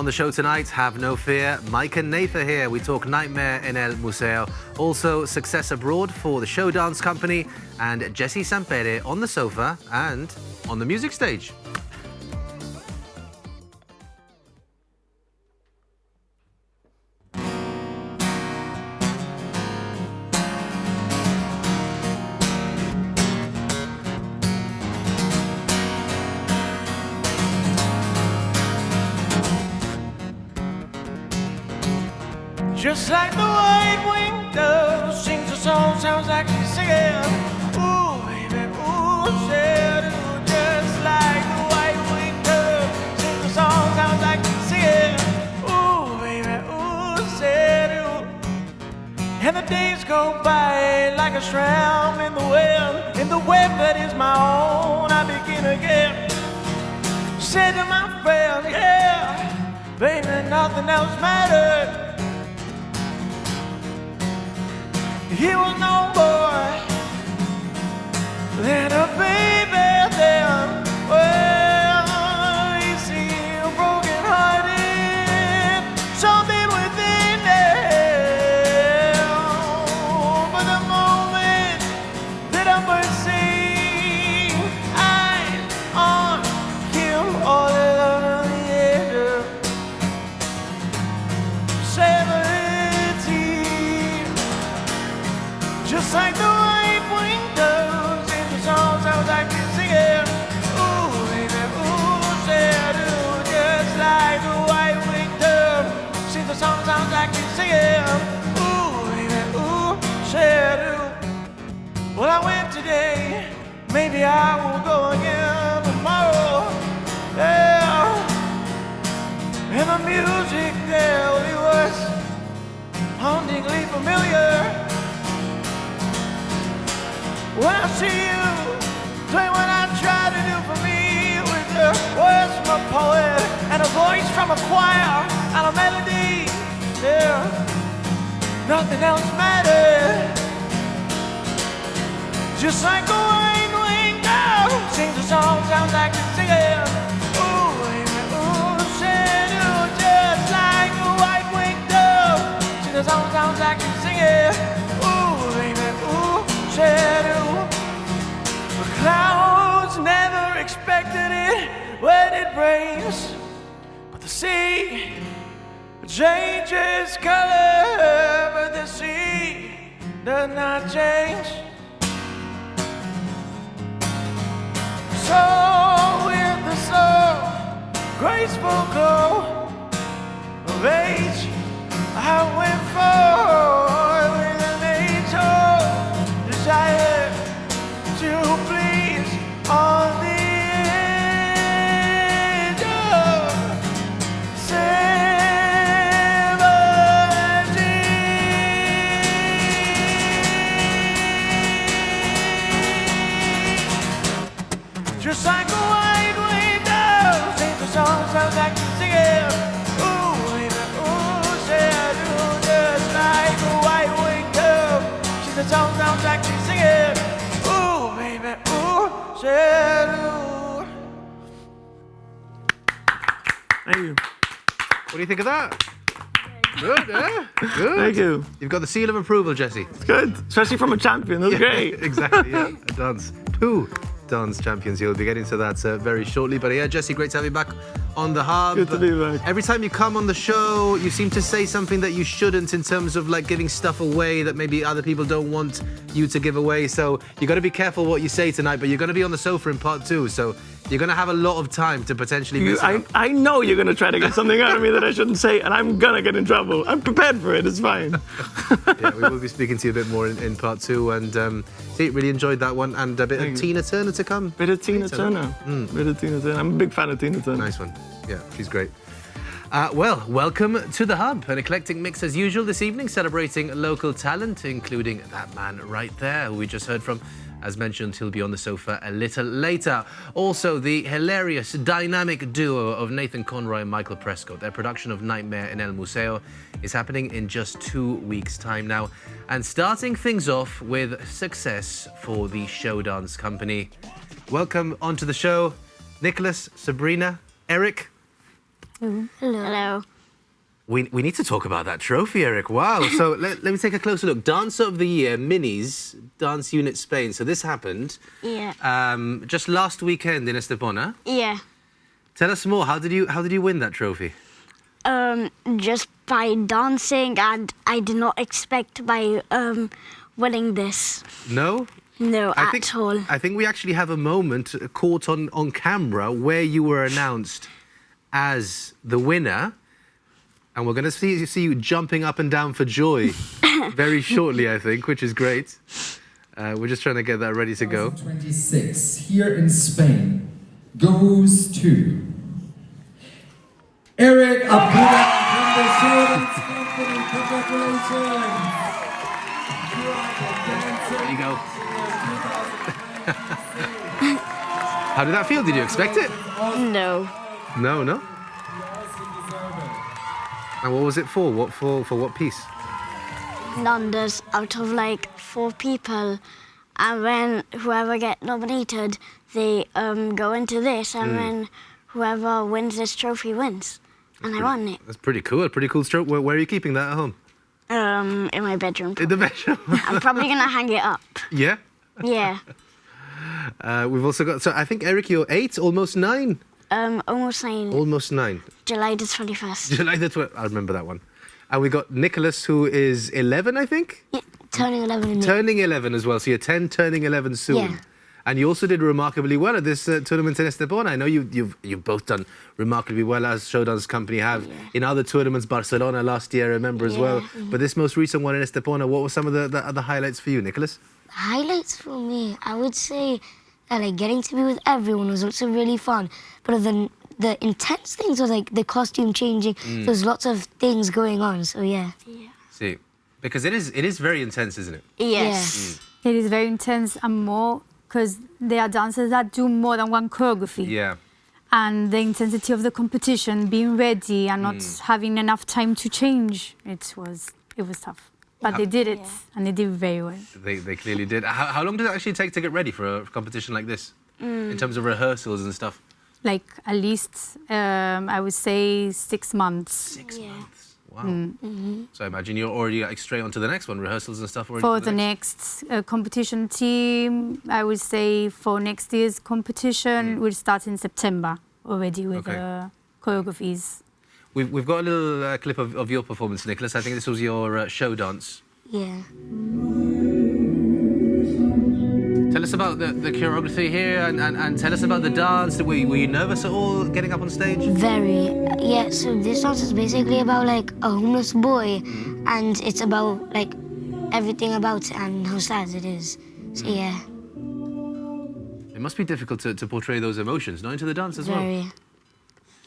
On the show tonight, have no fear, Mike and Nathan here. We talk Nightmare in El Museo. Also, success abroad for the Showdance Company and Jesse Sampere on the sofa and on the music stage. Just like the white-winged dove sings a song, sounds like she's singing. Ooh, baby, ooh, said ooh. Just like the white-winged dove sings a song, sounds like she's singing. Ooh, baby, ooh, said ooh. And the days go by like a shrimp in the web that is my own. I begin again. Said to my friend, yeah, baby, nothing else mattered. He was no boy than a baby then. Well, he seemed broken hearted, something within him. But the moment that I first seen eyes on him, all alone on the edge of 17. Just like the white-winged dove sings the song, sounds like she's singing. Ooh, baby, ooh, said ooh. Just like the white-winged dove sings the song, sounds like she's singing. Ooh, baby, ooh, said ooh. Well, I went today, maybe I will go again tomorrow. Yeah, and the music there will be worse, hauntingly familiar. When I see you, doing what I try to do for me, with your words from a poet and a voice from a choir and a melody, yeah, nothing else matters. Just like a white-winged dove sings a song, sounds like she's singing. Ooh, baby, ooh, said ooh. Just like a white-winged dove sings a song, sounds like she's singing. Ooh, baby, ooh, said ooh. The clouds never expected it when it rains, but the sea changes color, but the sea does not change. So with the slow, graceful glow of age, I went forward with an age-old desire to please on the edge of 17. Just like a white-winged dove sings a song, sounds like she's singing. Ooh, baby, ooh, said ooh. Just like a white-winged dove sings a song, sounds like she's singing. Ooh, baby, ooh, said ooh. Thank you. What do you think of that? Good, eh? Good. Thank you. You've got the seal of approval, Jesse. It's good, especially from a champion. That's great. Exactly, yeah. A dance. Two dance champions. You'll be getting to that very shortly. But yeah, Jesse, great to have you back on the Hub. Good to be back. Every time you come on the show, you seem to say something that you shouldn't in terms of like giving stuff away that maybe other people don't want you to give away. So you got to be careful what you say tonight, but you're going to be on the sofa in part 2. So you're going to have a lot of time to potentially mess it up. I know you're going to try to get something out of me that I shouldn't say, and I'm going to get in trouble. I'm prepared for it. It's fine. Yeah, we will be speaking to you a bit more in part 2. And see, really enjoyed that one. And a bit of Tina Turner to come. Bit of Tina Turner. Bit of Tina Turner. I'm a big fan of Tina Turner. Nice one. Yeah, she's great. Well, welcome to the Hub. An eclectic mix as usual this evening, celebrating local talent, including that man right there who we just heard from. As mentioned, he'll be on the sofa a little later. Also, the hilarious, dynamic duo of Nathan Conroy and Michael Prescott. Their production of Nightmare in El Museo is happening in just 2 weeks' time now. And starting things off with success for the Showdance Company. Welcome onto the show, Nicholas, Sabrina, Eric. Hello. We need to talk about that trophy, Eric. Wow. So let me take a closer look. Dancer of the Year, Minis, Dance Unit Spain. So this happened just last weekend in Estepona. Yeah. Tell us more. How did you win that trophy? Just by dancing, and I did not expect by winning this. No? No, I think we actually have a moment caught on camera where you were announced as the winner. And we're going to see you jumping up and down for joy very shortly, I think, which is great. We're just trying to get that ready to go. 26 here in Spain goes to Eric Apura from the Showdance Company. Congratulations! You are the dancer. There you go. How did that feel? Did you expect it? No. No? And what was it for? For what piece? Numbers out of like 4 people, and when whoever get nominated, they go into this, and then whoever wins this trophy wins. And I won it. That's pretty cool. Pretty cool stroke. Where are you keeping that at home? In my bedroom. In the bedroom. I'm probably gonna hang it up. Yeah. Yeah. We've also got. So I think Eric, you're 8, almost 9. Almost 9. Almost 9. July the 21st. July the 12th. I remember that one. And we got Nicholas, who is 11, I think. Yeah, turning 11 in May. Turning 11 as well. So you're 10, turning 11 soon. Yeah. And you also did remarkably well at this tournament in Estepona. I know you've both done remarkably well, as Showdance Company have in other tournaments. Barcelona last year, I remember as well. But this most recent one in Estepona, what were some of the other highlights for you, Nicholas? Highlights for me, I would say that like getting to be with everyone was also really fun. But the intense things were like the costume changing. There's lots of things going on. So yeah. See, because it is very intense, isn't it? Yes. It is very intense and more because there are dancers that do more than one choreography. Yeah. And the intensity of the competition, being ready and not having enough time to change, it was tough. But they did it, and they did very well. They clearly did. How long does it actually take to get ready for a competition like this? In terms of rehearsals and stuff? Like at least, I would say 6 months. 6 months. Wow. So I imagine you're already like, straight onto the next one, rehearsals and stuff already. For the next competition team, I would say for next year's competition, we'll start in September already with choreographies. We've got a little clip of your performance, Nicholas. I think this was your show dance. Yeah. Tell us about the choreography here and tell us about the dance. Were you nervous at all getting up on stage? Very. Yeah, so this dance is basically about like a homeless boy and it's about like everything about it and how sad it is. So yeah. It must be difficult to portray those emotions, not into the dance as well. Very.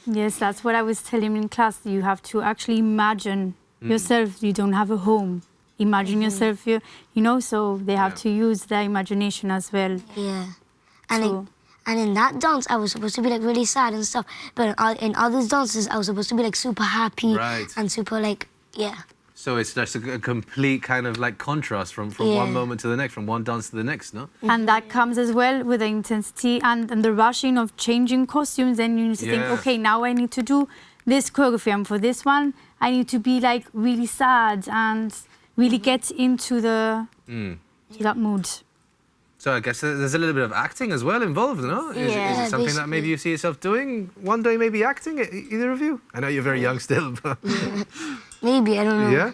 Yes, that's what I was telling him in class. You have to actually imagine yourself. You don't have a home. Imagine yourself, you know, so they have to use their imagination as well. Yeah. And in that dance, I was supposed to be like really sad and stuff. But in other dances, I was supposed to be like super happy and super like, So it's just a complete kind of like contrast from one moment to the next, from one dance to the next, no? And that comes as well with the intensity and the rushing of changing costumes. Then you need to think, okay, now I need to do this choreography. And for this one, I need to be like really sad and really get into that mood. So I guess there's a little bit of acting as well involved, no? Is it something that maybe you see yourself doing one day, maybe acting, either of you? I know you're very young still, but... Maybe, I don't know. Yeah?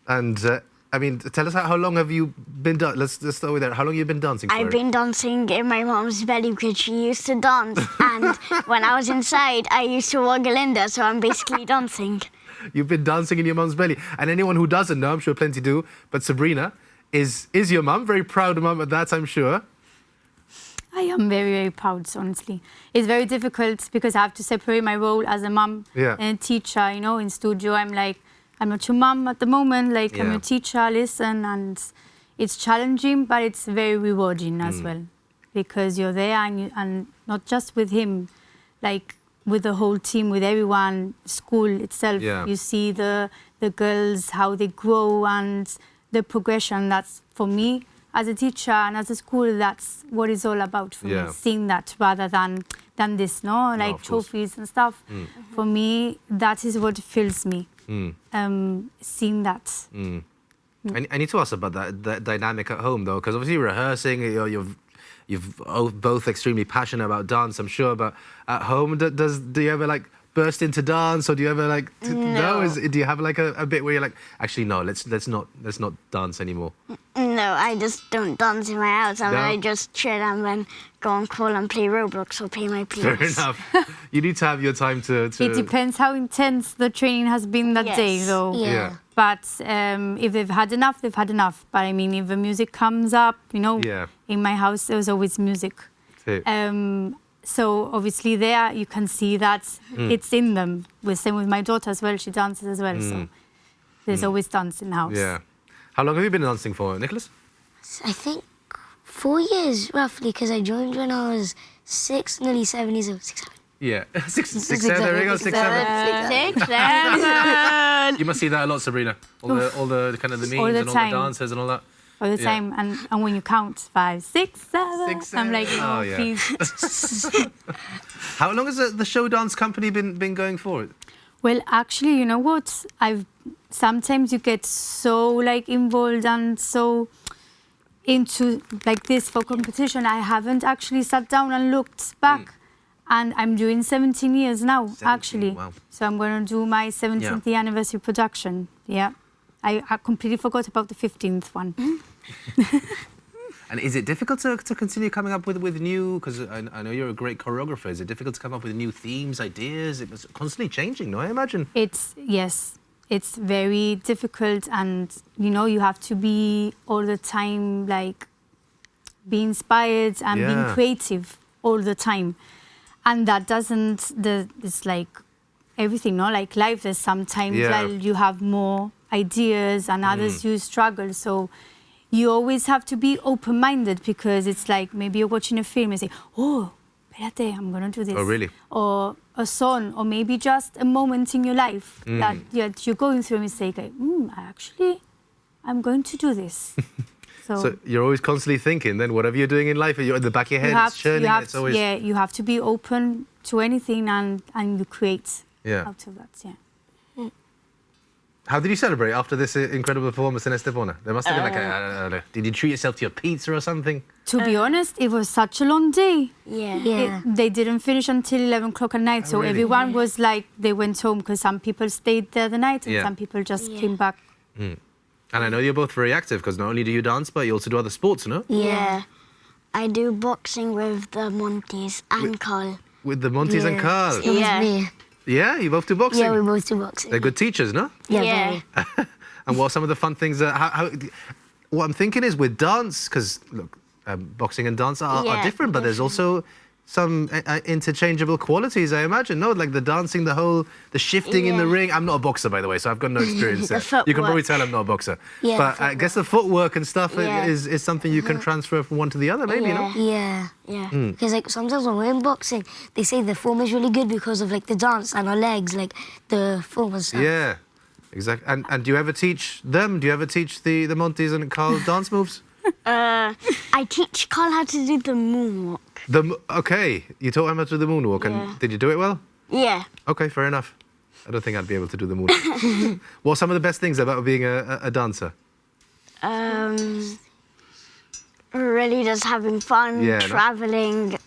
And, I mean, tell us how long have you been let's start with that. How long have you been dancing for? I've been dancing in my mom's belly because she used to dance. And when I was inside, I used to waggle in there, so I'm basically dancing. You've been dancing in your mum's belly. And anyone who doesn't know, I'm sure plenty do, but Sabrina is your mum. Very proud mum at that, I'm sure. I am very, very proud, honestly. It's very difficult because I have to separate my role as a mum and a teacher, you know, in studio. I'm like, I'm not your mum at the moment, like I'm your teacher, listen, and it's challenging, but it's very rewarding as well because you're there and not just with him, like with the whole team, with everyone, school itself. You see the girls, how they grow and the progression. That's, for me, as a teacher and as a school, that's what it's all about for me, seeing that rather than this, no? Like trophies and stuff. For me, that is what fills me, seeing that. I need to ask about that dynamic at home, though, because obviously you're rehearsing, you're both extremely passionate about dance, I'm sure, but at home, do you ever like burst into dance, or do you ever like no? Do you have like a bit where you're like, actually no, let's not dance anymore? No, I just don't dance in my house. I mean, No? I just chill and then go on call and play Roblox or play my PS. Fair enough. You need to have your time to... It depends how intense the training has been that day, though. Yeah. But if they've had enough, they've had enough. But I mean, if the music comes up, you know, in my house there's always music. So obviously there you can see that it's in them. Same with my daughter as well. She dances as well. So there's always dance in the house. Yeah. How long have you been dancing for, Nicholas? I think 4 years, roughly, because I joined when I was 6, nearly 7 years old. 6, 7. Yeah. 6, 7. There we go. 6, 7. 6, 7. You must see that a lot, Sabrina. All the kind of the memes All the and all time. the dancers and all that. All the time. And when you count 5, 6, 7, 6, I'm like, oh, yeah. please. How long has the Showdance Company been going for? Well, actually, you know what? Sometimes you get so like involved and so into like this for competition. I haven't actually sat down and looked back. And I'm doing 17 years now, 17, actually. wow. So I'm going to do my 17th anniversary production. Yeah. I completely forgot about the 15th one. And is it difficult to continue coming up with new, because I know you're a great choreographer, is it difficult to come up with new themes, ideas? It was constantly changing, no, I imagine? Yes, it's very difficult, and you know, you have to be all the time, like, be inspired and being creative all the time. And that doesn't, it's like everything, no? Like life, there's sometimes like, you have more ideas and others you struggle. So you always have to be open-minded, because it's like maybe you're watching a film and say, oh, espérate, I'm going to do this. Oh, really? Or a song, or maybe just a moment in your life that you're going through a mistake. Like, I'm going to do this. So you're always constantly thinking, then whatever you're doing in life, you're in the back of your head, it's churning, it's always... Yeah, you have to be open to anything, and you create out of that, How did you celebrate after this incredible performance in Estepona? There must have been like I don't know, did you treat yourself to a pizza or something? To be honest, it was such a long day. Yeah. They didn't finish until 11 o'clock at night, so really? everyone was like, they went home, because some people stayed there the night and some people just came back. And I know you're both very active, because not only do you dance, but you also do other sports, no? Yeah. I do boxing with the Monties and Carl. With the Monties and Carl? Yeah. Me. Yeah, you both do boxing? Yeah, we both do boxing. They're good teachers, no? Yeah. Very. And what are some of the fun things that... what I'm thinking is with dance, because, look, boxing and dance are different, but there's also some interchangeable qualities, I imagine, no? Like the dancing, the shifting in the ring. I'm not a boxer, by the way, so I've got no experience there. You can probably tell I'm not a boxer. Yeah, but I guess the footwork and stuff is something you can transfer from one to the other, maybe, no? Yeah. Because like sometimes when we're in boxing, they say the form is really good because of like the dance and our legs, like the form and stuff. Yeah, exactly. And do you ever teach them? Do you ever teach the Monties and Carl dance moves? I teach Carl how to do the moonwalk. Okay, you taught him how to do the moonwalk, and did you do it well? Yeah. Okay, fair enough. I don't think I'd be able to do the moonwalk. What are some of the best things about being a dancer? Really just having fun, Yeah, no? traveling,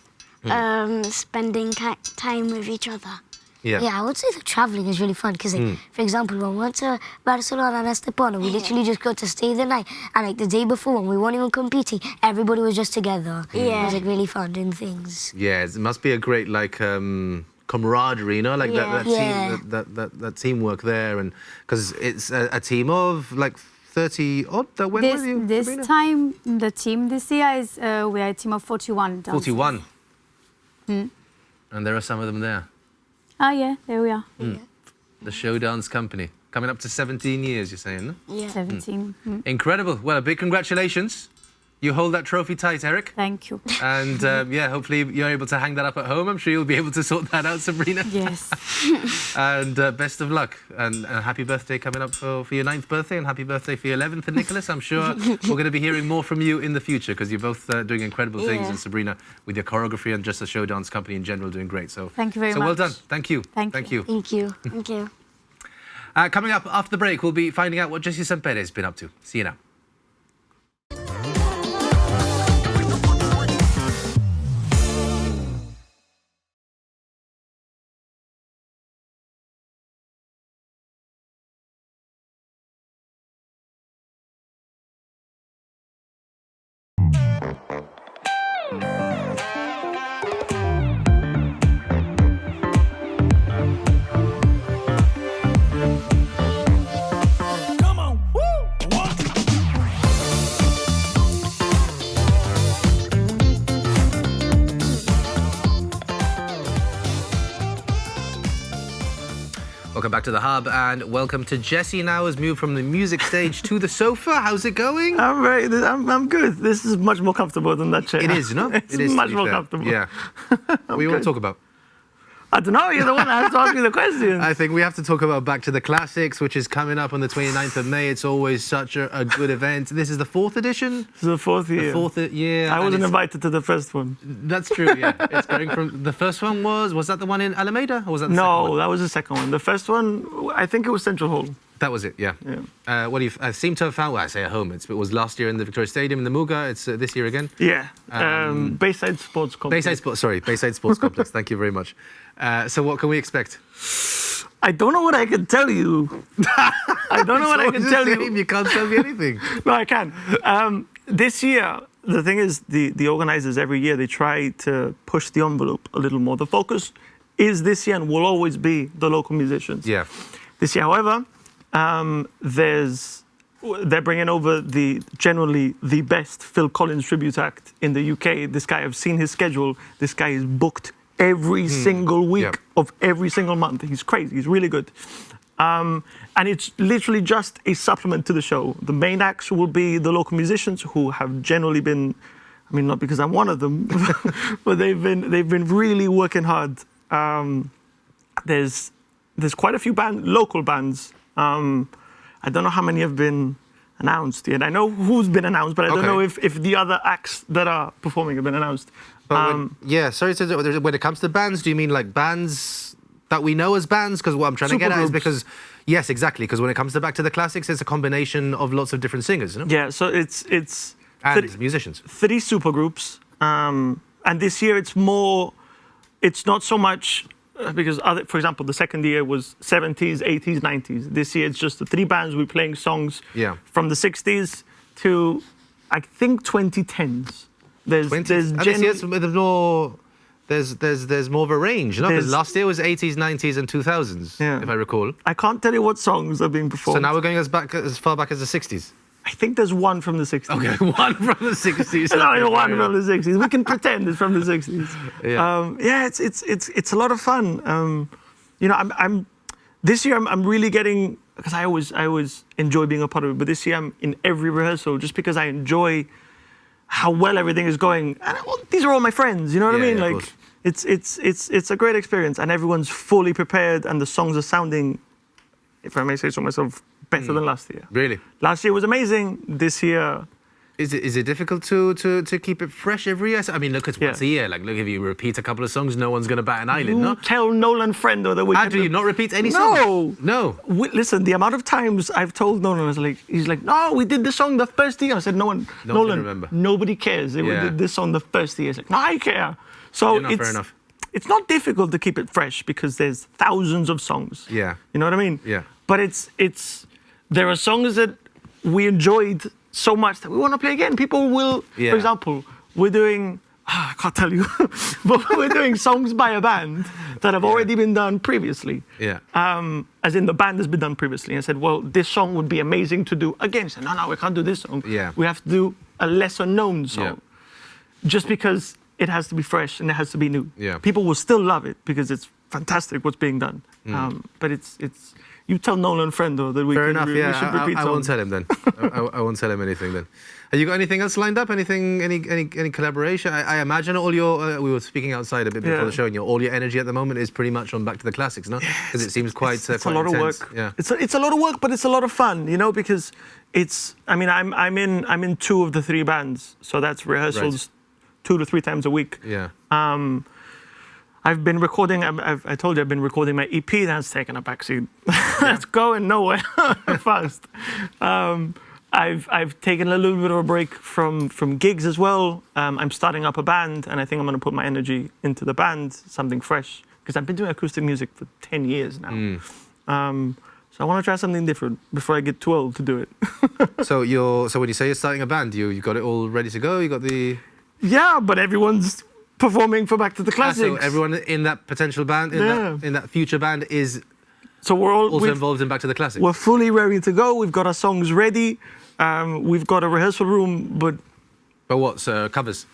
spending time with each other. Yeah. Yeah, I would say the traveling is really fun because, like, for example, when we went to Barcelona and Estepona, we literally just got to stay the night. And, like, the day before, when we weren't even competing, everybody was just together. Yeah. It was, like, really fun doing things. Yeah, it must be a great, like, camaraderie, you know? Like, that teamwork there. And because it's a team of, like, 30-odd that went with you, This Sabrina? time, the team this year is, we are a team of 41 dancers. 41? And there are some of them there. Ah, yeah, there we are. The Showdance Company. Coming up to 17 years, you're saying, no? Yeah. 17. Incredible. Well, a big congratulations. You hold that trophy tight, Eric. Thank you. And yeah, hopefully you're able to hang that up at home. I'm sure you'll be able to sort that out, Sabrina. Yes. And best of luck. And happy birthday coming up for your 9th birthday, and happy birthday for your 11th, and Nicholas. I'm sure we're going to be hearing more from you in the future, because you're both doing incredible things. And Sabrina, with your choreography, and just the Showdance Company in general, doing great. So thank you very much. So well done. Thank you. Thank you. Thank you. Thank you. Coming up after the break, we'll be finding out what Jesse Sampere has been up to. See you now. Come on, woo! What? Welcome back to the Hub, and welcome to Jesse. Now has moved from the music stage to the sofa. How's it going? I'm good. This is much more comfortable than that chair. It is, no? It's It is, to much be more fair. comfortable. Yeah. What do you want to talk about? I don't know. You're the one that has to ask me the question. I think we have to talk about Back to the Classics, which is coming up on the 29th of May. It's always such a good event. This is the 4th edition? This is the 4th year. The 4th year. I and wasn't it's- invited to the first one. That's true, yeah. It's going from... The first one was that the one in Alameda? Or was that the second No, one? that was the second one. The first one, I think it was Central Hall. That was it, yeah. Yeah. What do you... I seem to have found... Well, I say at home. It was last year in the Victoria Stadium in the Muga. It's this year again. Yeah. Bayside Sports Complex. Bayside Sports Complex. Thank you very much. So what can we expect? I don't know what I can tell you. I don't know what I can tell you. You can't tell me anything. No, I can. This year, the thing is, the organizers every year, they try to push the envelope a little more. The focus is this year and will always be the local musicians. Yeah. This year, however, they're bringing over generally the best Phil Collins tribute act in the UK. This guy, I've seen his schedule. This guy is booked every single week of every single month. He's crazy. He's really good. And it's literally just a supplement to the show. The main acts will be the local musicians, who have generally been, I mean, not because I'm one of them, but they've been really working hard. There's quite a few local bands. I don't know how many have been announced yet. I know who's been announced, but I don't know if the other acts that are performing have been announced. But when it comes to bands, do you mean like bands that we know as bands? Because what I'm trying to get at is because, yes, exactly. Because when it comes to Back to the Classics, it's a combination of lots of different singers, you know? Yeah, so it's and musicians. 3 supergroups, and this year it's not so much because, for example, the second year was 70s, 80s, 90s. This year it's just the 3 bands. We're playing songs from the 60s to, I think, 2010s. There's more of a range, you know? Because last year was 80s, 90s, and 2000s, if I recall. I can't tell you what songs are being performed. So now we're going as far back as the 60s. I think there's one from the 60s. Okay, one from the 60s. No, one from the 60s. We can pretend it's from the 60s. Yeah, it's a lot of fun. You know, I'm this year I'm really getting, because I always enjoy being a part of it, but this year I'm in every rehearsal just because I enjoy how well everything is going. And these are all my friends, you know what I mean? Yeah, like it's a great experience, and everyone's fully prepared, and the songs are sounding, if I may say so myself, better than last year. Really? Last year was amazing. This year, is it difficult to keep it fresh every year? I mean, look, it's once a year. Like, look, if you repeat a couple of songs, no one's going to bat an eyelid, no? Tell Nolan Friendo that we. Do you not repeat any songs? No. Listen, the amount of times I've told Nolan, he's like, no, we did the song the first year. I said, Nolan, remember. Nobody cares. We did this song the first year. He's like, no, I care. So fair enough. It's not difficult to keep it fresh because there's thousands of songs. Yeah. You know what I mean? Yeah. But there are songs that we enjoyed so much that we want to play again. People will, for example, we're doing, I can't tell you, but we're doing songs by a band that have already been done previously. Yeah. As in the band has been done previously. And I said, well, this song would be amazing to do again. I said, no, we can't do this song. Yeah. We have to do a lesser known song. Just because it has to be fresh and it has to be new. Yeah. People will still love it because it's fantastic what's being done. But You tell Nolan Friendo that we Fair can enough, we yeah. should repeat I won't songs. tell him then. I won't tell him anything then. Have you got anything else lined up? Any collaboration? I imagine all your, we were speaking outside a bit before the show, and all your energy at the moment is pretty much on Back to the Classics, no? Because it seems quite It's quite a lot intense. of work. Yeah. It's a lot of work, but it's a lot of fun, you know, because it's. I mean, I'm in 2 of the 3 bands, so that's rehearsals 2 to 3 times a week. Yeah. I've been recording. I told you I've been recording my EP. That's taken a backseat. That's going nowhere fast. I've taken a little bit of a break from gigs as well. I'm starting up a band, and I think I'm going to put my energy into the band, something fresh, because I've been doing acoustic music for 10 years now. So I want to try something different before I get too old to do it. So when you say you're starting a band, you got it all ready to go? You got the... Yeah, but everyone's performing for Back to the Classics. So everyone in that potential band, in that future band, is so we're all also involved in Back to the Classics? We're fully ready to go. We've got our songs ready. We've got a rehearsal room, but what? Covers?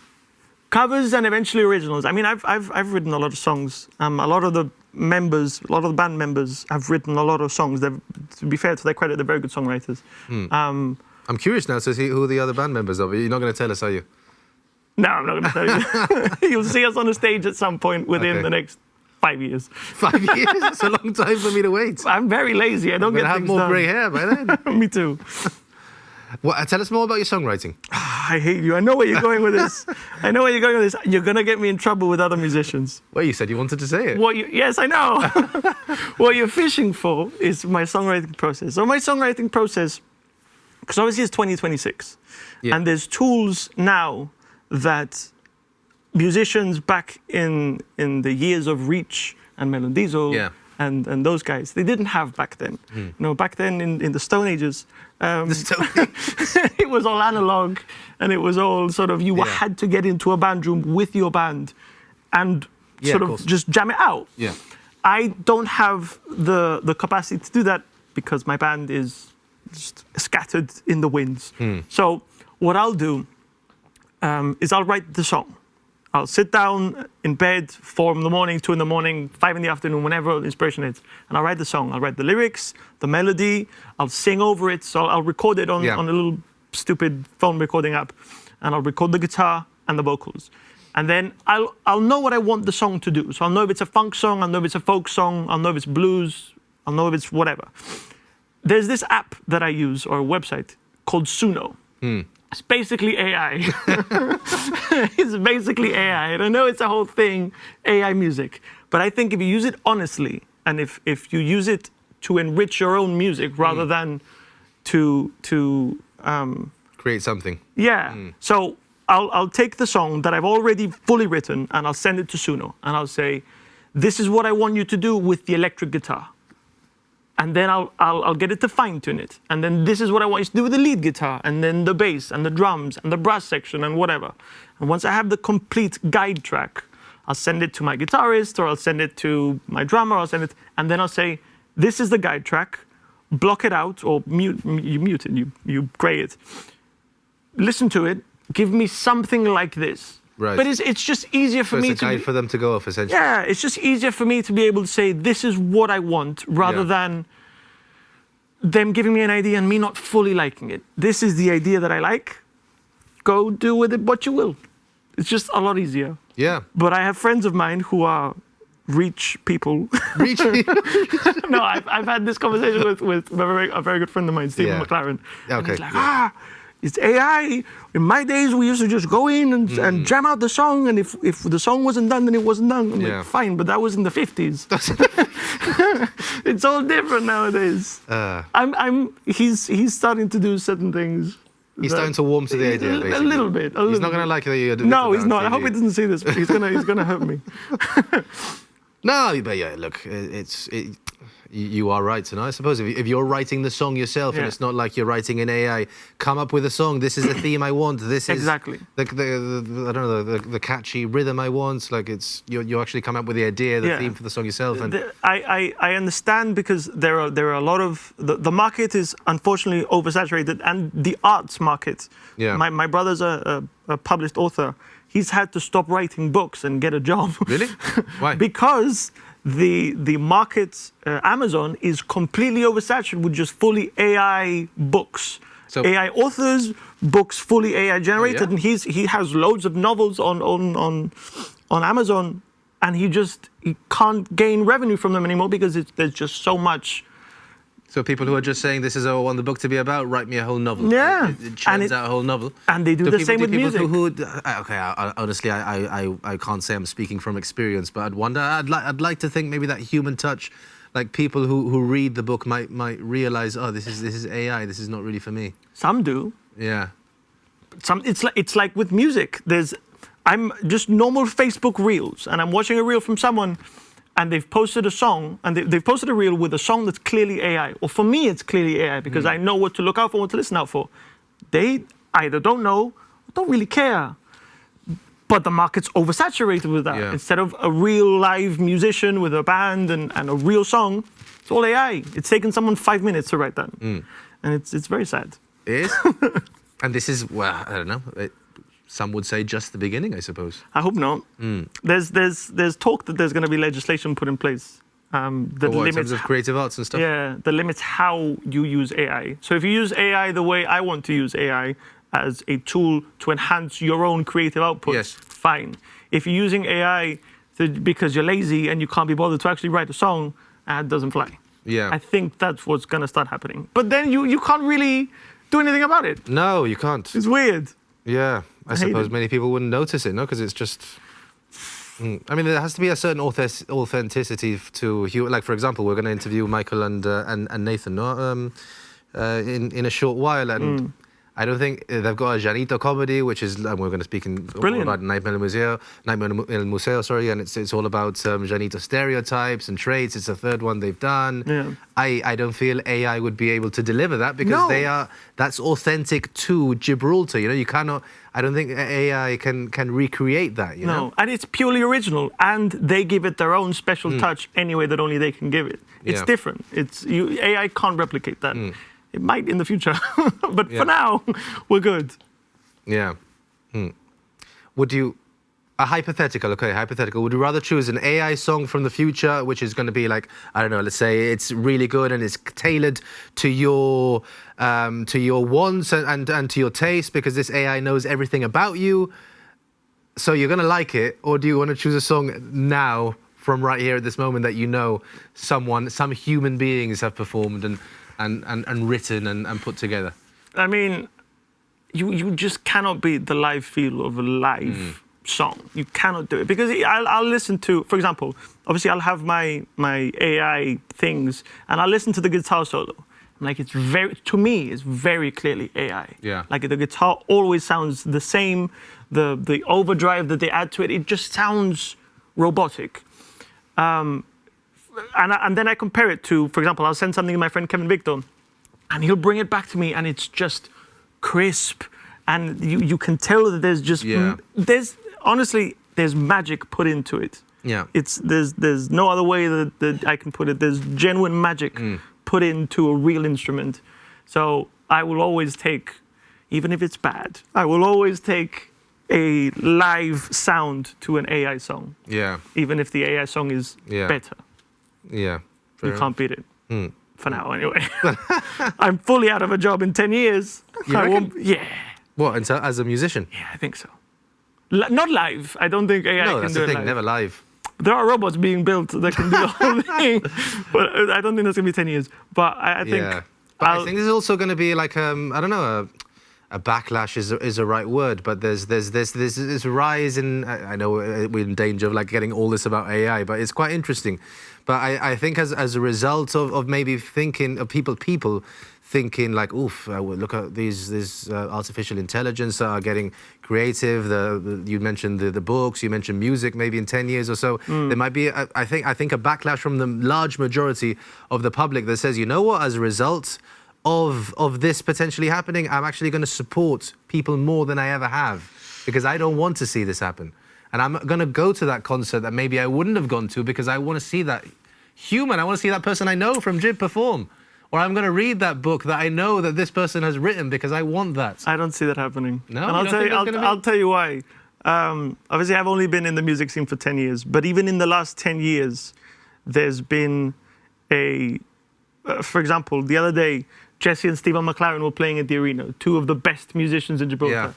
Covers and eventually originals. I mean, I've written a lot of songs. A lot of the band members have written a lot of songs. To be fair to their credit, they're very good songwriters. I'm curious now to see who the other band members are. You're not going to tell us, are you? No, I'm not going to tell you. You'll see us on the stage at some point within the next 5 years. 5 years? That's a long time for me to wait. I'm very lazy. I don't get have things more done. grey hair by then. Me too. Tell us more about your songwriting. I hate you. I know where you're going with this. You're going to get me in trouble with other musicians. Well, you said you wanted to say it. Yes, I know. What you're fishing for is my songwriting process. So my songwriting process, because obviously it's 2026, and there's tools now that musicians back in the years of Reach and Melon Diesel and those guys, they didn't have back then. You know, back then in the Stone Ages, it was all analog, and it was all sort of, you had to get into a band room with your band and sort of just jam it out. Yeah. I don't have the capacity to do that because my band is just scattered in the winds. So what I'll do is I'll write the song. I'll sit down in bed 4 in the morning, 2 in the morning, 5 in the afternoon, whenever the inspiration is, and I'll write the song. I'll write the lyrics, the melody, I'll sing over it, so I'll record it on a little stupid phone recording app, and I'll record the guitar and the vocals. And then I'll know what I want the song to do. So I'll know if it's a funk song, I'll know if it's a folk song, I'll know if it's blues, I'll know if it's whatever. There's this app that I use, or a website, called Suno. It's basically AI. It's basically AI. And I know it's a whole thing, AI music. But I think if you use it honestly, and if you use it to enrich your own music rather than to create something. Yeah. So I'll take the song that I've already fully written and I'll send it to Suno. And I'll say, this is what I want you to do with the electric guitar. And then I'll get it to fine-tune it. And then this is what I want you to do with the lead guitar, and then the bass, and the drums, and the brass section, and whatever. And once I have the complete guide track, I'll send it to my guitarist, or I'll send it to my drummer, and then I'll say, this is the guide track, block it out, or mute it, you gray it. Listen to it, give me something like this. Right. But it's just easier for me to... It's a guide for them to go off, essentially. Yeah, it's just easier for me to be able to say, this is what I want, rather than them giving me an idea and me not fully liking it. This is the idea that I like. Go do with it what you will. It's just a lot easier. Yeah. But I have friends of mine who are Reach people. Reach people? No, I've had this conversation with a very good friend of mine, Stephen McLaren. Okay. And he's like, it's AI. In my days, we used to just go in and jam out the song, and if the song wasn't done, then it wasn't done. I'm like, fine, but that was in the 50s. It's all different nowadays. He's starting to do certain things. He's starting to warm to the idea, basically. A little bit. He's not going to like it that you're doing. No, he's not. I hope he doesn't see this. But he's gonna hurt me. No, but yeah, look, you are right, and I suppose if you're writing the song yourself and it's not like you're writing in AI, come up with a song. This is the theme I want. This is exactly the I don't know the catchy rhythm I want. Like you actually come up with the idea, the theme for the song yourself. And I understand, because there are a lot of the market is unfortunately oversaturated, and the arts market. Yeah. My brother's a published author. He's had to stop writing books and get a job. Really? Why? Because the market, Amazon, is completely oversaturated with just fully AI books. So AI authors, books fully AI generated, and he has loads of novels on Amazon, and he can't gain revenue from them anymore because there's just so much. So people who are just saying this is all I want the book to be about, write me a whole novel. Yeah, it churns out a whole novel. And they do the same with music. Honestly, I can't say I'm speaking from experience, but I'd wonder. I'd like to think maybe that human touch, like people who read the book might realize, oh, this is AI. This is not really for me. Some do. Yeah. It's like with music. I'm just normal Facebook reels, and I'm watching a reel from someone, and they've posted a song, and they've posted a reel with a song that's clearly AI. Or for me, it's clearly AI because I know what to look out for, what to listen out for. They either don't know or don't really care. But the market's oversaturated with that. Yeah. Instead of a real live musician with a band and a real song, it's all AI. It's taken someone 5 minutes to write that. And it's very sad. It is? And this is, well, I don't know. Some would say just the beginning, I suppose. I hope not. There's talk that there's going to be legislation put in place that limits in terms of creative arts and stuff. Yeah, that limits how you use AI. So if you use AI the way I want to use AI, as a tool to enhance your own creative output, fine. If you're using AI because you're lazy and you can't be bothered to actually write a song, it doesn't fly. Yeah. I think that's what's going to start happening. But then you can't really do anything about it. No, you can't. It's weird. Yeah, I suppose many people wouldn't notice it, no? Because it's just... I mean, there has to be a certain authenticity to... Like, for example, we're going to interview Michael and Nathan, no? In a short while, and... I don't think they've got a Llanito comedy, which is, and we're going to speak about Nightmare in Museo, sorry, and it's all about Llanito stereotypes and traits. It's the third one they've done. Yeah. I don't feel AI would be able to deliver that because that's authentic to Gibraltar. You know, you cannot. I don't think AI can recreate that. You know, and it's purely original, and they give it their own special touch anyway that only they can give it. It's different. AI can't replicate that. It might in the future, but for now, we're good. Yeah. Would you, hypothetical, would you rather choose an AI song from the future, which is going to be like, I don't know, let's say it's really good and it's tailored to your wants and to your taste because this AI knows everything about you, so you're going to like it, or do you want to choose a song now from right here at this moment that you know some human beings have performed and written and put together? I mean, you just cannot beat the live feel of a live song. You cannot do it because I'll listen to, for example, obviously I'll have my AI things and I'll listen to the guitar solo. Like to me, it's very clearly AI. Yeah. Like the guitar always sounds the same. The overdrive that they add to it, it just sounds robotic. And then I compare it to, for example, I'll send something to my friend Kevin Victor, and he'll bring it back to me, and it's just crisp, and you can tell that there's just there's magic put into it. Yeah. There's no other way that I can put it. There's genuine magic put into a real instrument. So I will always take, even if it's bad, I will always take a live sound to an AI song. Yeah. Even if the AI song is better. Yeah. You can't beat it. For now, anyway. I'm fully out of a job in 10 years. You reckon? Yeah. What, as a musician? Yeah, I think so. Not live. I don't think AI can do it live. No, that's the thing, never live. There are robots being built that can do the whole thing, but I don't think that's going to be 10 years. But I think... Yeah. But I think there's also going to be like, I don't know, a backlash is a right word, but there's this rise in, I know we're in danger of like getting all this about AI, but it's quite interesting. But I think as a result of maybe thinking of people thinking like, oof, look at these artificial intelligence that are getting creative. You mentioned the books, you mentioned music. Maybe in 10 years or so, there might be I think a backlash from the large majority of the public that says, you know what, as a result of this potentially happening, I'm actually going to support people more than I ever have because I don't want to see this happen. And I'm going to go to that concert that maybe I wouldn't have gone to because I want to see that human. I want to see that person I know from Jib perform. Or I'm going to read that book that I know that this person has written because I want that. I don't see that happening. No, and I'll tell you why. Obviously, I've only been in the music scene for 10 years. But even in the last 10 years, there's been for example, the other day, Jesse and Stephen McLaren were playing at the arena, two of the best musicians in Gibraltar. Yeah.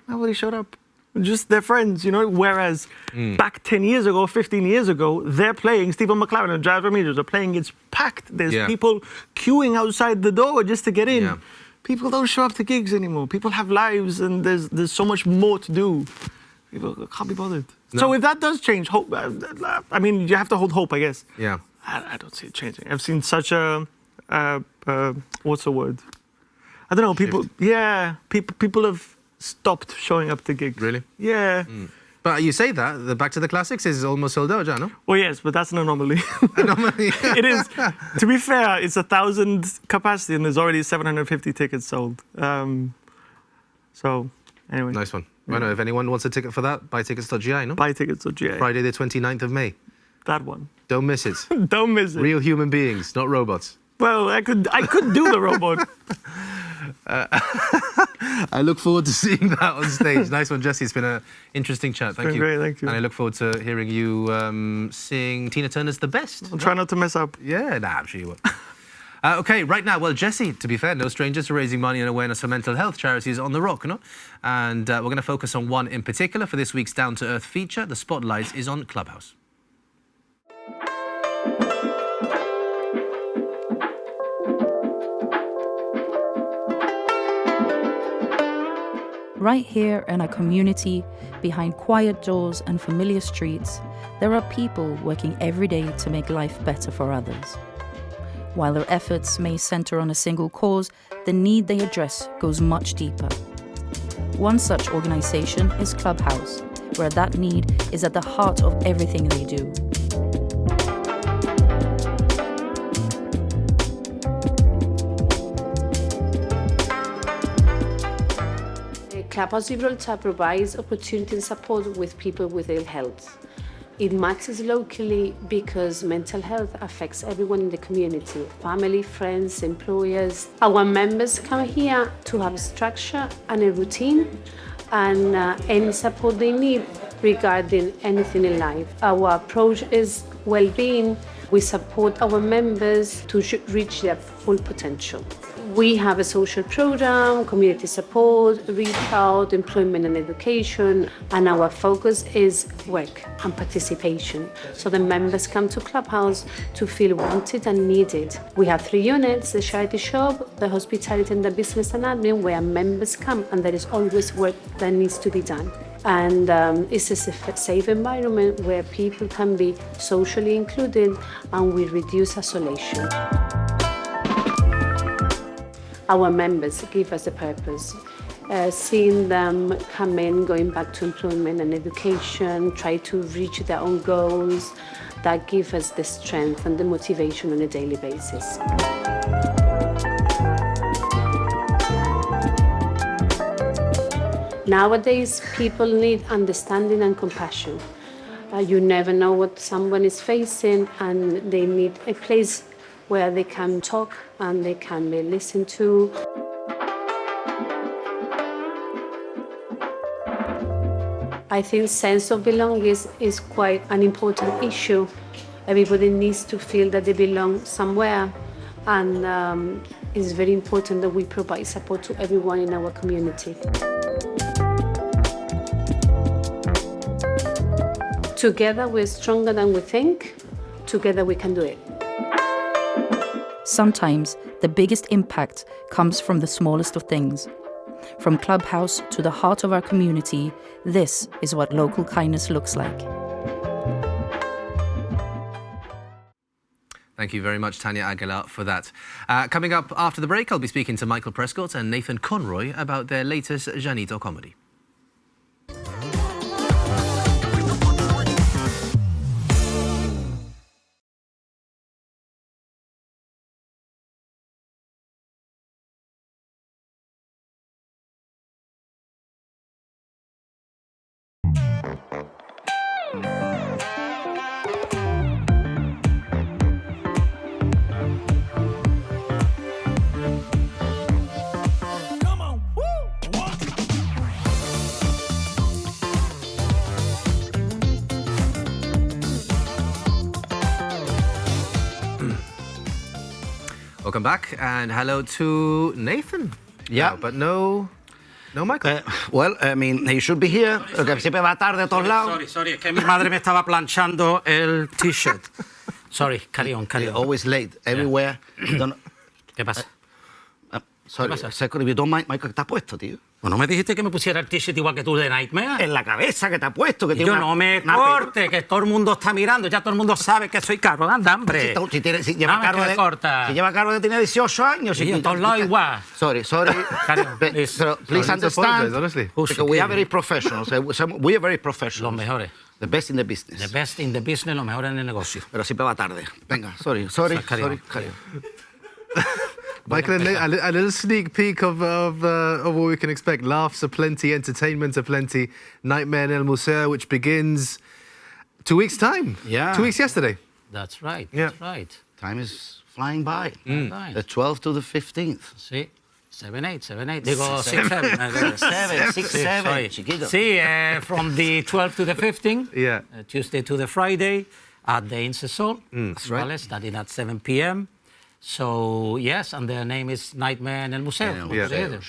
Nobody showed up. Just their friends, you know. Whereas back 10 years ago, 15 years ago, they're playing, Stephen McLaren and Jazz Ramirez are playing, it's packed. There's people queuing outside the door just to get in. Yeah. People don't show up to gigs anymore. People have lives and there's so much more to do. People can't be bothered. No. So if that does change, hope, I mean, you have to hold hope, I guess. Yeah. I don't see it changing. I've seen such a, what's the word? I don't know, people, people have stopped showing up to gigs. Really? Yeah. But you say that, the Back to the Classics is almost sold out, no? Well, yes, but that's an anomaly. Anomaly. It is. To be fair, it's 1,000 capacity and there's already 750 tickets sold. So, anyway. Nice one. Well, no, if anyone wants a ticket for that, buytickets.gi, no? Buytickets.gi. Friday the 29th of May. That one. Don't miss it. Don't miss it. Real human beings, not robots. Well, I could do the robot. I look forward to seeing that on stage. Nice one, Jesse. It's been an interesting chat. Thank you. Great, thank you. And I look forward to hearing you sing Tina Turner's The Best. I'll try not to mess up. Yeah, I'm sure you will. Okay, right now, well, Jesse, to be fair, no stranger to raising money and awareness for mental health charities on the rock, no? And we're going to focus on one in particular for this week's Down to Earth feature. The spotlight is on Clubhouse. Right here in a community, behind quiet doors and familiar streets, there are people working every day to make life better for others. While their efforts may center on a single cause, the need they address goes much deeper. One such organization is Clubhouse, where that need is at the heart of everything they do. Clubhouse Gibraltar provides opportunity and support with people with ill health. It matters locally because mental health affects everyone in the community, family, friends, employers. Our members come here to have structure and a routine and any support they need regarding anything in life. Our approach is well-being. We support our members to reach their full potential. We have a social program, community support, reach out, employment and education, and our focus is work and participation. So the members come to Clubhouse to feel wanted and needed. We have 3 units, the charity shop, the hospitality and the business and admin, where members come and there is always work that needs to be done. And it's a safe environment where people can be socially included and we reduce isolation. Our members give us a purpose. Seeing them come in, going back to employment and education, try to reach their own goals, that give us the strength and the motivation on a daily basis. Nowadays, people need understanding and compassion. You never know what someone is facing and they need a place where they can talk and they can be listened to. I think sense of belonging is quite an important issue. Everybody needs to feel that they belong somewhere, and it's very important that we provide support to everyone in our community. Together we're stronger than we think. Together we can do it. Sometimes the biggest impact comes from the smallest of things. From Clubhouse to the heart of our community, this is what local kindness looks like. Thank you very much, Tanya Aguilar, for that. Coming up after the break, I'll be speaking to Michael Prescott and Nathan Conroy about their latest Llanito comedy. Welcome back, and hello to Nathan. Yeah. But no Michael. Well, I mean, he should be here. Okay, siempre va tarde a todos lados. Sorry, es que mi madre me estaba planchando el t-shirt. Sorry, carry on. Always late, everywhere. ¿Qué pasa? Sorry, ¿Qué pasa? Second, if you don't mind, Michael, ¿qué te has puesto, tío? Bueno, me dijiste que me pusiera el t-shirt igual que tú de Nightmare. En la cabeza que te has puesto. Que Y tiene yo una- no me una corte, que todo el mundo está mirando. Ya todo el mundo sabe que soy caro. Anda, hombre. Si lleva No me cargo que de corta. Si lleva cargo de tiene 18 años. Y en todos lados igual. Sorry. Carry on, please. Pero please understand, honestly. because we are very professional. So we are very professional. Los mejores. The best in the business. The best in the business, los mejores en el negocio. Pero siempre va tarde. Venga, sorry. Carry on. Michael, a little sneak peek of what we can expect. Laughs aplenty, entertainment aplenty. Nightmare in El Museo, which begins 2 weeks' time. Yeah. 2 weeks yesterday. That's right, Yeah. that's right. Time is flying by. Right. The 12th to the 15th. Sí. 7-8. Digo, 6-7. 6-7, sorry. chiquito. Sí, from the 12th to the 15th. Yeah. Tuesday to the Friday at the Incesol. That's right. Starting at 7 p.m. So, yes, and their name is Nightmare in El Museo. Yeah.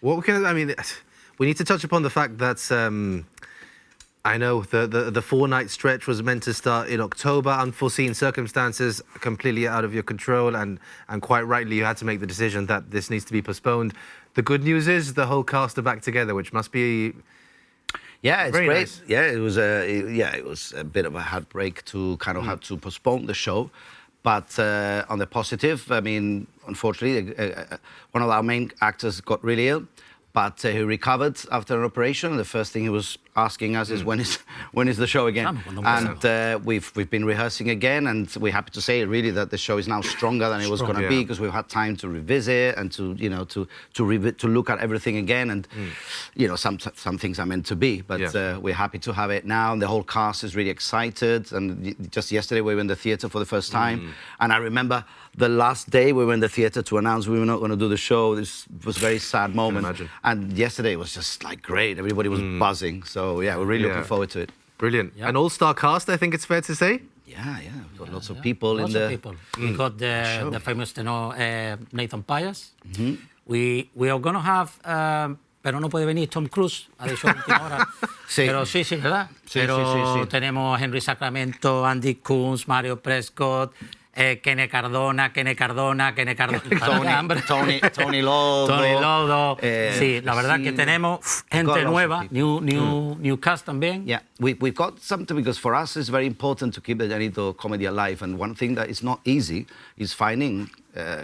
We need to touch upon the fact that I know the 4-night stretch was meant to start in October. Unforeseen circumstances completely out of your control, and quite rightly you had to make the decision that this needs to be postponed. The good news is the whole cast are back together, which must be Yeah, it's very great. nice. Yeah, it was a bit of a heartbreak to kind of have to postpone the show. But on the positive, I mean, unfortunately, one of our main actors got really ill, but he recovered after an operation. The first thing he was asking us is when is the show again? And we've been rehearsing again, and we're happy to say really that the show is now stronger than it was going to be, because we've had time to revisit and to look at everything again, and some things are meant to be, but we're happy to have it now, and the whole cast is really excited. And just yesterday we were in the theatre for the first time, and I remember the last day we were in the theatre to announce we were not going to do the show. This was a very sad moment. imagine. And yesterday was just like great. Everybody was buzzing. So yeah, we're really looking forward to it. brilliant. An all-star cast, I think it's fair to say. Yeah. We've got lots of people in Lots the... of people. We got the famous tenor Nathan Pius. We are going to have... pero no puede venir Tom Cruise, ha dicho a última hora. Sí. Pero sí, ¿verdad? Sí, pero sí. tenemos Henry Sacramento, Andy Coons, Mario Prescott, Kene Cardona. Tony Tony Lodo. Lodo. Sí, la verdad que tenemos gente nueva, new cast también. Yeah, we've got something, because for us it's very important to keep the Llanito comedy alive, and one thing that is not easy is finding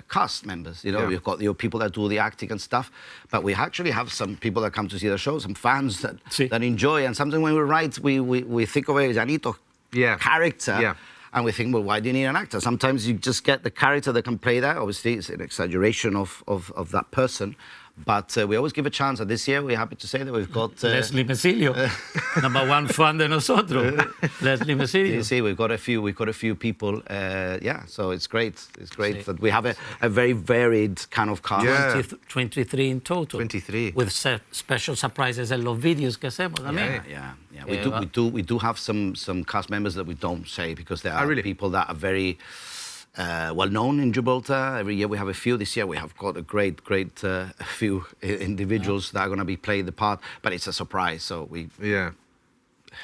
cast members. We've got people that do the acting and stuff, but we actually have some people that come to see the show, some fans that enjoy, and sometimes when we write, we think of a Llanito character. Yeah. And we think, well, why do you need an actor? Sometimes you just get the character that can play that. Obviously, it's an exaggeration of that person. But we always give a chance. And this year, we're happy to say that we've got... Leslie Mesilio, number one fan de nosotros. Leslie Mesilio. See, we've got a few people. So it's great. It's great that we have a very varied kind of cast. Yeah. 23 in total. 23. With special surprises en los vídeos que hacemos también. Yeah. We do have some cast members that we don't say, because there are people that are very well known in Gibraltar. Every year we have a few. This year we have got a great few individuals that are going to be playing the part, but it's a surprise. So we. Yeah.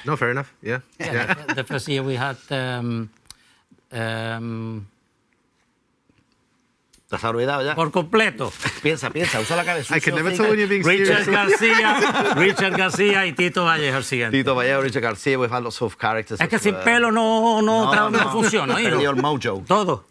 No, fair enough. Yeah. The first year we had. ¿Te has olvidado ya? Por completo. Piensa, usa la cabeza. I can never tell when you're being serious. Richard García y Tito Vallejo el siguiente. Tito Vallejo, Richard García, we've had lots of characters. Es que sin pelo no funciona. Perdió el mojo. Todo.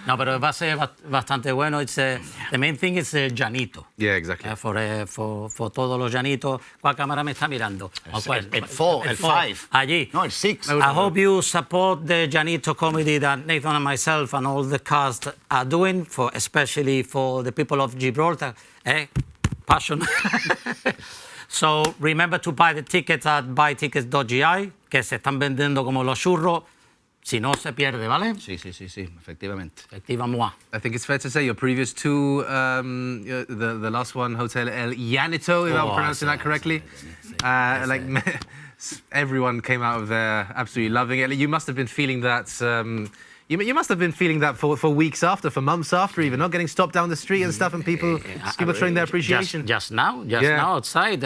No, pero va a ser bastante bueno. The main thing is Llanito. Yeah, exactly. For todos los Llanitos. ¿Cuál cámara me está mirando? El 4, el 5. Allí. No, el 6. I hope you support the Llanito comedy that Nathan and myself and all the cast are doing, especially for the people of Gibraltar. Passion. So remember to buy the tickets at buytickets.gi, que se están vendiendo como los churros. Si no, se pierde, ¿vale? Sí, efectivamente. Efectivamente. I think it's fair to say your previous two, the last one, Hotel El Llanito, if I'm pronouncing that correctly. Everyone came out of there absolutely loving it. You must have been feeling that, You must have been feeling that for weeks after, for months after, even not getting stopped down the street and stuff, and people showing their appreciation. Just now outside,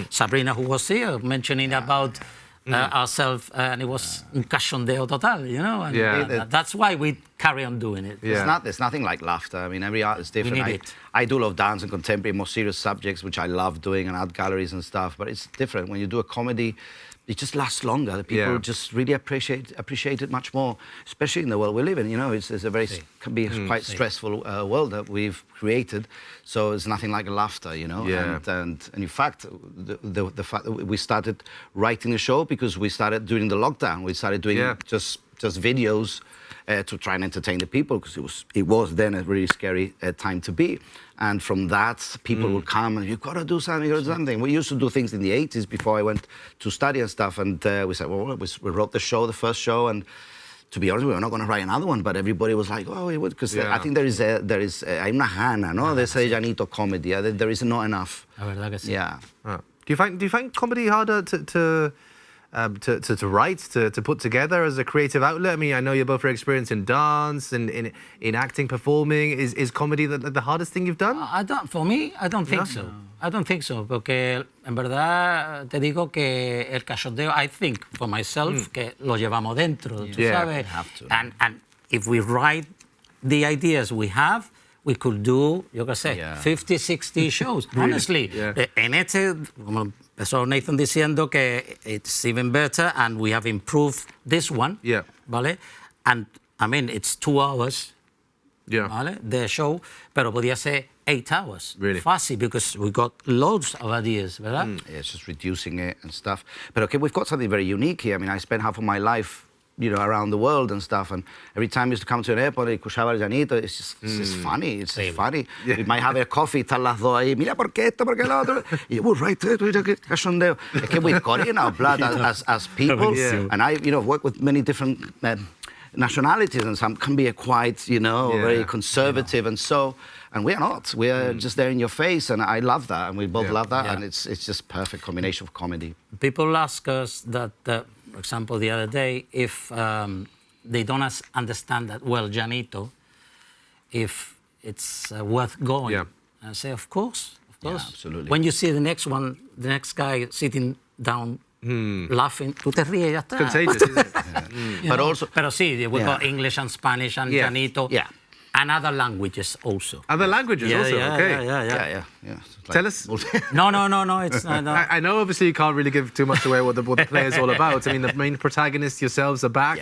Sabrina, who was here, mentioning about ourselves, and it was un cachondeo total, you know. And that's why we carry on doing it. There's nothing like laughter. I mean, every art is different. I do love dance and contemporary, more serious subjects, which I love doing, and art galleries and stuff. But it's different when you do a comedy. It just lasts longer. The people just really appreciate it much more, especially in the world we live in. You know, it's a very can be quite stressful world that we've created. So it's nothing like laughter, you know. And in fact, the fact that we started writing the show because we started during the lockdown. We started doing just videos to try and entertain the people, because it was then a really scary time to be. And from that, people would come and, you've got to do something, you've got to do something. We used to do things in the 80s before I went to study and stuff. And we said, well, we wrote the first show. And to be honest, we were not going to write another one. But everybody was like, oh, we would. Because I think there is hay una gana, no? There's a Llanito comedy. There is not enough. Yeah. Do you find comedy harder to write, to put together as a creative outlet? I mean, I know you're both very experienced in dance and in acting, performing. Is comedy the hardest thing you've done? For me, I don't think so. I don't think so, porque en verdad te digo que el cachondeo, I think for myself, que lo llevamos dentro, tú sabes. And if we write the ideas we have, we could do, yo qué sé, 50, 60 shows. Honestly, en este, como empezó Nathan diciendo que it's even better and we have improved this one, ¿vale? And, I mean, it's 2 hours, ¿vale? The show, pero podía ser 8 hours. Really? Fácil, because we got loads of ideas, ¿verdad? Yeah, it's just reducing it and stuff. But okay, we've got something very unique here. I mean, I spent half of my life, you know, around the world and stuff, and every time I used to come to an airport, escuchaba el Llanito, it's just funny, it's just funny. We might have a coffee, están las dos ahí, mira por qué esto, por qué lo otro, y we'll write it, cachondeo. Es que we've got it in our blood as people, and I, you know, work with many different nationalities, and some can be quite, you know, very conservative, and we are not. We are just there in your face, and I love that, and we both love that, and it's just perfect combination of comedy. People ask us that, for example, the other day, if they don't understand that well, Llanito, if it's worth going. I say, of course. Yeah, absolutely. When you see the next one, the next guy sitting down, laughing, tú te ríes, ya está. Contagious, isn't it? But also, pero sí, we got English and Spanish and Llanito. And other languages also. Other languages also, okay. Yeah. Like, tell us. No, it's not. I know obviously you can't really give too much away what the play's all about. I mean, the main protagonists yourselves are back.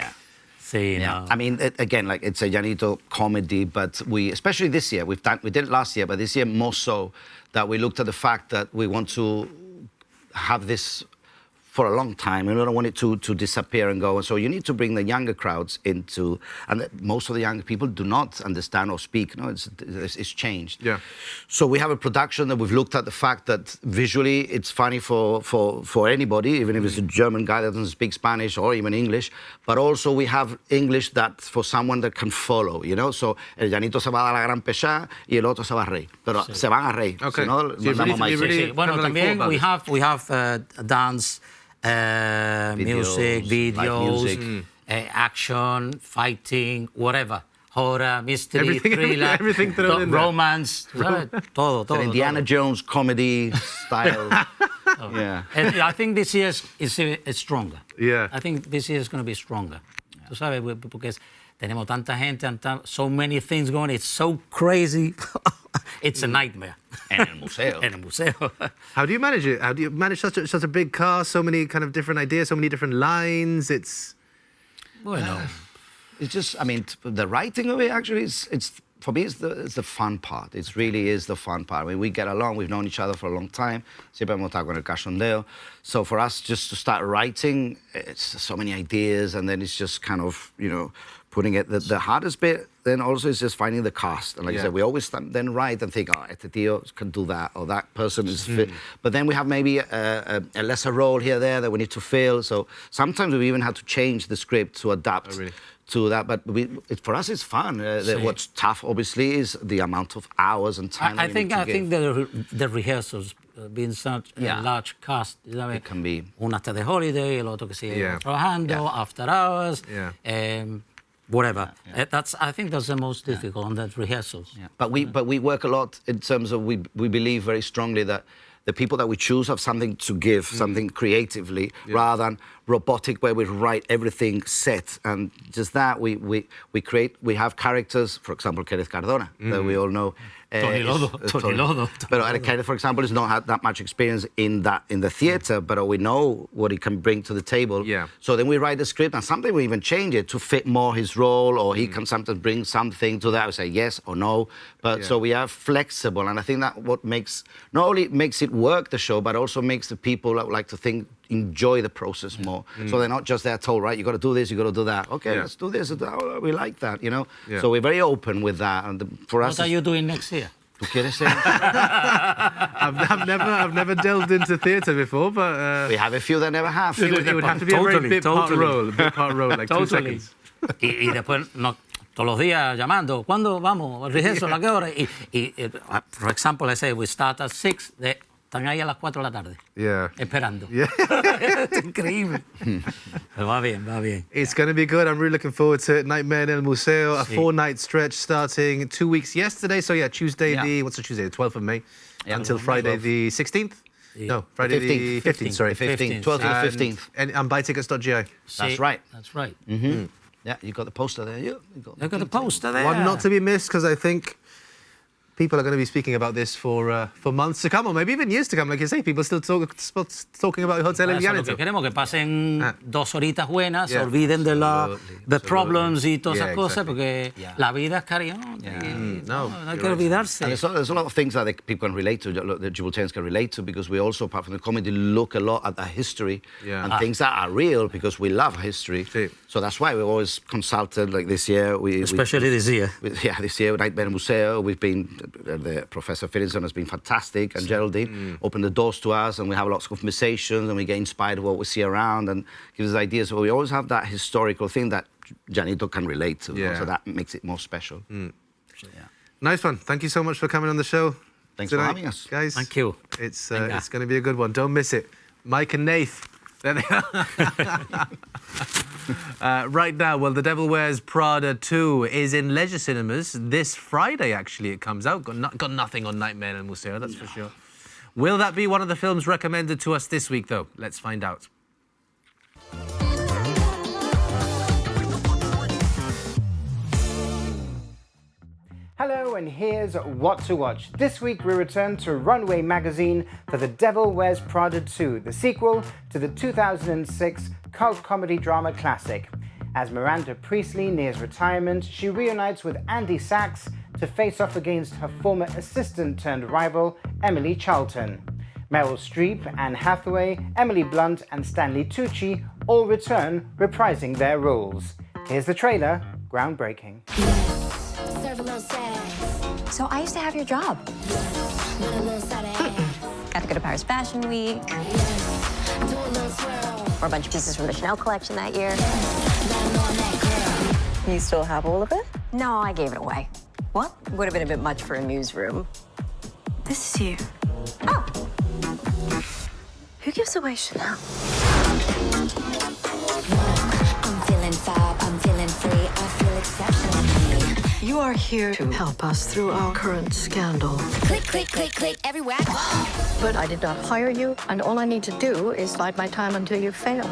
I mean, again, like it's a Llanito comedy, but especially this year, we did it last year, but this year more so, that we looked at the fact that we want to have this for a long time, and we don't want it to disappear and go. And so you need to bring the younger crowds into, and most of the younger people do not understand or speak. No, it's changed. So we have a production that we've looked at the fact that visually it's funny for anybody, even if it's a German guy that doesn't speak Spanish or even English. But also we have English that for someone that can follow, you know. So el Llanito se va a dar la gran pesada y el otro se va a reír, pero se van a reír. Okay. Si no, Bueno, también we have dance. Music, videos, action, fighting, whatever. Horror, mystery, thriller, everything thrown in there. Romance, todo. Indiana Jones comedy style. And I think this year is stronger. Yeah. I think this year is going to be stronger. Tú sabes, porque tenemos tanta gente and so many things going. It's so crazy. It's a nightmare. En el museo. How do you manage it? How do you manage such a big cast, so many kind of different ideas, so many different lines? It's... It's just, I mean, the writing of it actually it's for me, it's the fun part. It really is the fun part. I mean, we get along. We've known each other for a long time. Siempre hemos estado con el cachondeo. So for us, just to start writing, it's so many ideas, and then it's just kind of, you know, putting it. The hardest bit then also is just finding the cast. And like I said, we always then write and think, oh, este tío can do that, or that person is fit. But then we have maybe a lesser role here, there that we need to fill. So sometimes we even had to change the script to adapt. To that, but for us it's fun. What's tough, obviously, is the amount of hours and time. I think the rehearsals, being such a large cast, it can be. Uno hasta de holiday, el otro que sigue trabajando, after hours. whatever. I think that's the most difficult on that rehearsals. Yeah. But we work a lot in terms of we believe very strongly that the people that we choose have something to give, something creatively, rather than robotic where we write everything set. And just that, we have characters, for example, Kenneth Cardona, that we all know. Tony Lodo. But Kenneth, for example, has not had that much experience in the theatre, but we know what he can bring to the table. Yeah. So then we write the script, and sometimes we even change it to fit more his role, or he can sometimes bring something to that. We say yes or no. But so we are flexible, and I think that what makes not only makes it work the show, but also makes the people that like to think enjoy the process more. So they're not just there told, right, you got to do this, you got to do that. Okay, let's do this. Oh, we like that, you know. Yeah. So we're very open with that, and for us. What are you doing next year? ¿Tú quieres ser? I've never delved into theatre before, but we have a few that never have. It would have to be a very bit part role, like 2 seconds. Y después todos los días llamando, ¿cuándo vamos? Rehearsal, ¿a qué hora? For example, I say we start at 6, están ahí a las 4 de la tarde. Esperando. Es increíble. Pero va bien. It's going to be good. I'm really looking forward to it. Nightmare in el Museo, a 4-night stretch starting 2 weeks yesterday. So Tuesday, what's the Tuesday? The 12th of May until Friday the 16th? No, Friday the 15th, sorry. 15th, 12th to the 15th. And buytickets.gi. That's right. That's right. Mm-hmm. Yeah, you got the poster there. You got the poster there. One not to be missed, because I think people are going to be speaking about this for months to come, or maybe even years to come. Like you say, people still talking about Hotel El Llanito. Lo que queremos que pasen 2 horitas buenas, se olviden de the problems y todas esas cosas, porque la vida es cariño. No hay que olvidarse. And there's a lot of things that people can relate to, the Gibraltarians can relate to, because we also, apart from the comedy, look a lot at the history and things that are real, because we love history. So that's why we always consulted, like this year. Especially this year. This year, Nightmare Museo, we've been, the Professor Finlinson has been fantastic, and Geraldine opened the doors to us, and we have lots of conversations, and we get inspired by what we see around, and gives us ideas. So we always have that historical thing that Llanito can relate to, so that makes it more special. So, nice one. Thank you so much for coming on the show. Thanks for having us. Guys. Thank you. It's going to be a good one. Don't miss it. Mike and Nath. There they are. Right now, well, The Devil Wears Prada 2 is in leisure cinemas this Friday, actually. It comes out. Got nothing on Nightmare in el Museo, that's for sure. Will that be one of the films recommended to us this week, though? Let's find out. Hello, and here's what to watch. This week we return to Runway magazine for The Devil Wears Prada 2, the sequel to the 2006 cult comedy drama classic. As Miranda Priestley nears retirement, she reunites with Andy Sachs to face off against her former assistant-turned-rival, Emily Charlton. Meryl Streep, Anne Hathaway, Emily Blunt, and Stanley Tucci all return, reprising their roles. Here's the trailer, groundbreaking. So I used to have your job. Got to go to Paris Fashion Week. Wore a bunch of pieces from the Chanel collection that year. You still have all of it? No, I gave it away. What? Would have been a bit much for a newsroom. This is you. Oh! Who gives away Chanel? I'm feeling fab, I'm feeling free, I feel exceptional. You are here to help us through our current scandal. Click, click, click, click, everywhere I go. But I did not hire you, and all I need to do is bide my time until you fail.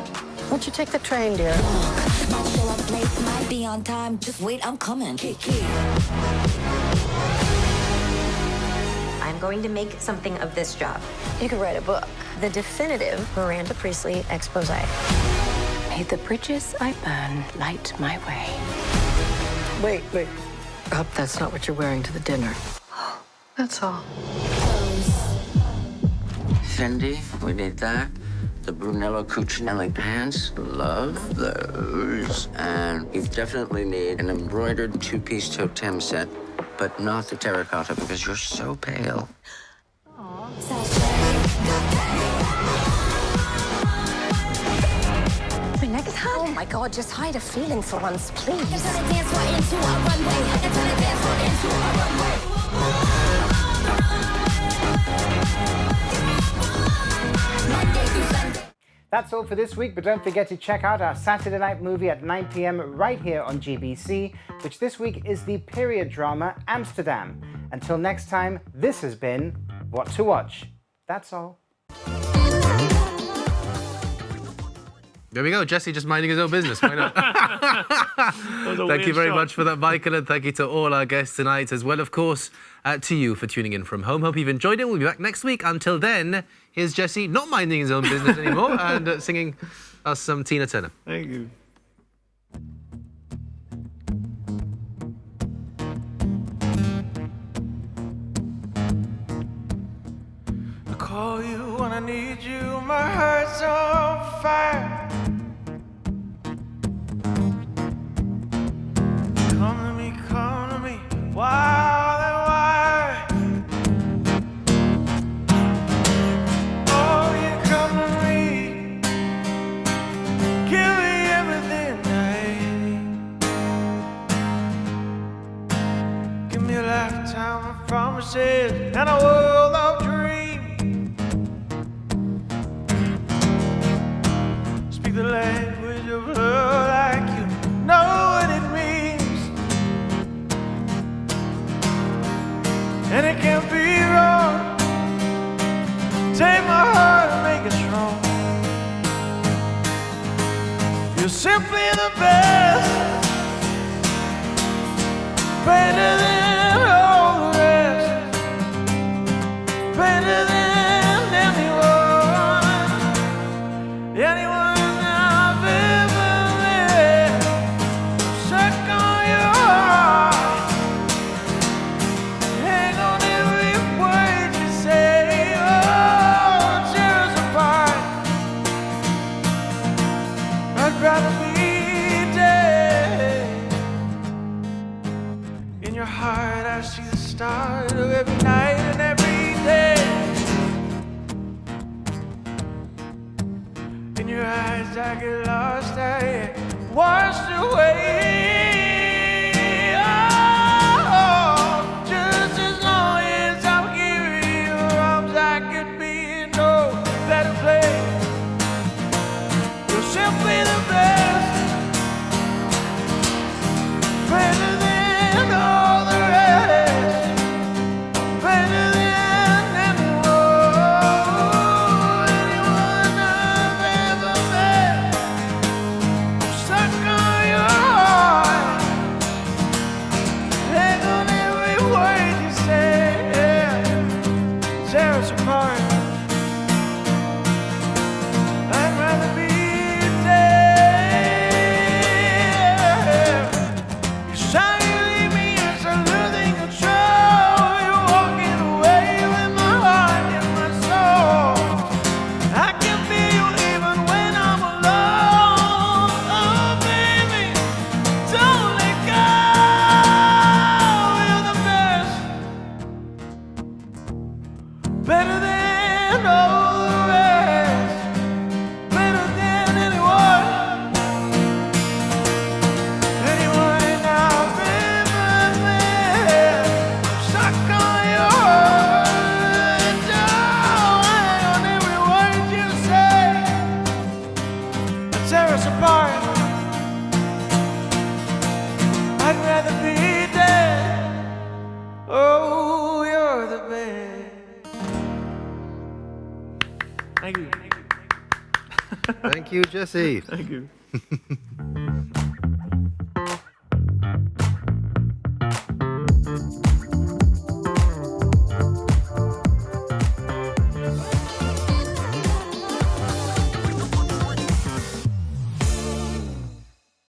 Won't you take the train, dear? Might show up late, might be on time, just wait, I'm coming. I'm going to make something of this job. You could write a book. The definitive Miranda Priestley expose. May the bridges I burn light my way. Wait. I hope that's not what you're wearing to the dinner. That's all. Fendi, we need that. The Brunello Cucinelli pants, love those. And you definitely need an embroidered 2-piece totem set, but not the terracotta because you're so pale. My neck is hot. Oh my God, just hide a feeling for once, please. That's all for this week, but don't forget to check out our Saturday night movie at 9 p.m. right here on GBC, which this week is the period drama Amsterdam. Until next time, this has been What to Watch. That's all. There we go, Jesse just minding his own business. Why not? Thank you very much for that, Michael, and thank you to all our guests tonight, as well, of course, to you for tuning in from home. Hope you've enjoyed it. We'll be back next week. Until then, here's Jesse not minding his own business anymore and singing us some Tina Turner. Thank you. I call you when I need you, my heart's on fire. Come to me, wild and wide. Oh, you come to me, give me everything I need. Give me a lifetime of promises and a world of dreams. Speak the language of love like you know what it means. And it can't be wrong. Take my heart and make it strong. You're simply the best, better than all the rest, better than anyone I've ever met. Suck on your heart, hang on every word you say. Oh, tear us apart. I'd rather be dead. In your heart I see the stars of every night and every day. In your eyes I get lost, I get washed away. Oh, just as long as I'm here in your arms, I could be in no better place. You're simply the best, better than all the rest, better than anyone I've ever met. Stuck on your heart, hang on every word you say. Tear us apart. I'd rather be dead. You suddenly leave me as I'm losing control. You're walking away with my heart and my soul. I can feel you even when I'm alone. Oh, baby, don't let go. You're the best, better than all the rest, better than anyone I've ever met. Stuck on your heart, don't hang on every word you say. Tear us apart. I'd rather be dead. Oh, you're the best. Thank you. Thank you, Jesse. Thank you.